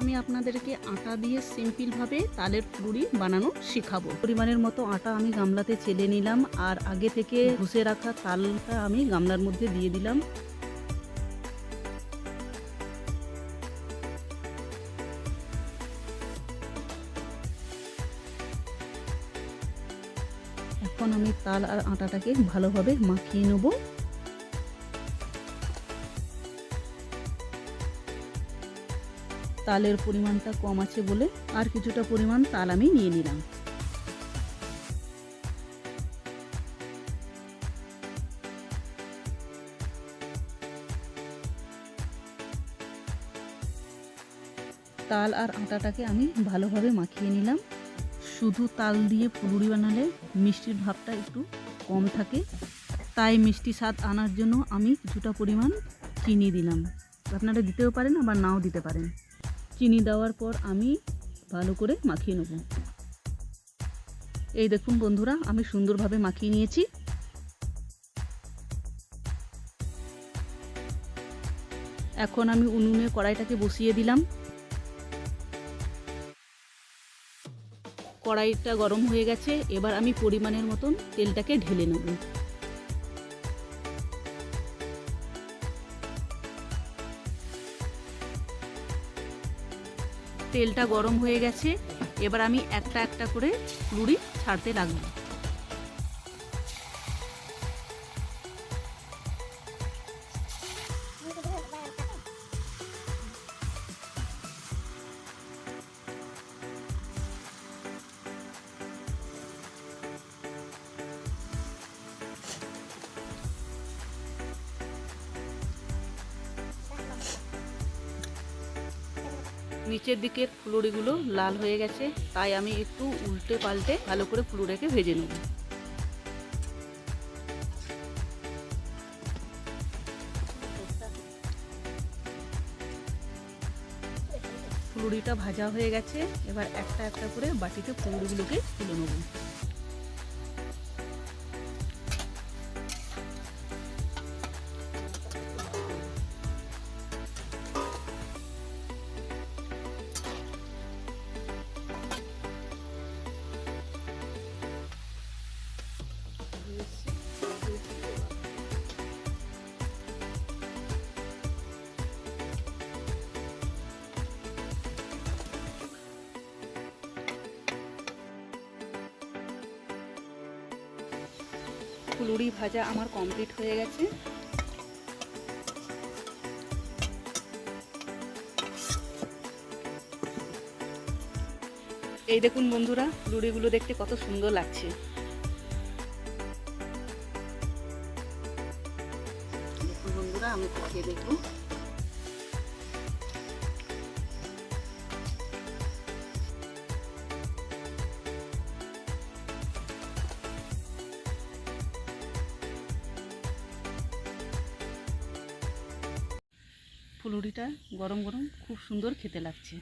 আমি আপনাদেরকে আটা দিয়ে সিম্পলভাবে তালের ফুলুরি বানানো শেখাবো। পরিমাণের মতো আটা আমি গামলাতে চেলে নিলাম, আর আগে থেকে ঘষে রাখা তালটা আমি গামলার মধ্যে দিয়ে দিলাম। এখন আমি তাল আর আটাটাকে ভালোভাবে মাখিয়ে নেব। তালের পরিমাণটা কম আছে বলে আর কিছুটা পরিমাণ তাল আমি নিয়ে নিলাম। তাল আর আটাটাকে আমি ভালোভাবে মাখিয়ে নিলাম। শুধু তাল দিয়ে ফুলুরি বানালে মিষ্টির ভাবটা একটু কম থাকে, তাই মিষ্টি স্বাদ আনার জন্য আমি কিছুটা পরিমাণ চিনি দিলাম। আপনারা দিতেও পারেন আবার নাও দিতে পারেন। চিনি দেওয়ার পর আমি ভালো করে মাখিয়ে নেব। এই দেখুন বন্ধুরা, আমি সুন্দরভাবে মাখিয়ে নিয়েছি। এখন আমি উনুনে কড়াইটাকে বসিয়ে দিলাম। কড়াইটা গরম হয়ে গেছে, এবার আমি পরিমাণের মতন তেলটাকে ঢেলে নেব। তেলটা গরম হয়ে গেছে, এবার আমি একটা একটা করে ফুলুরি ছাড়তে লাগবো। নিচের দিকের ফুলুরিগুলো লাল হয়ে গেছে, তাই আমি একটু উল্টে পাল্টে ভালো করে ফুলুরিকে ভেজে নেব। ফুলুরিটা ভাজা হয়ে গেছে, এবার একটা একটা করে বাটিতে ফুলুরিগুলোকে তুলে নেব। ফুলুরি ভাজা আমার কমপ্লিট হয়ে গেছে। এই দেখুন বন্ধুরা, ফুলুরিগুলো দেখতে কত সুন্দর লাগছে। দেখুন বন্ধুরা, আমি খেয়ে দেখব। ফুলুরিটা গরম গরম খুব সুন্দর খেতে লাগছে।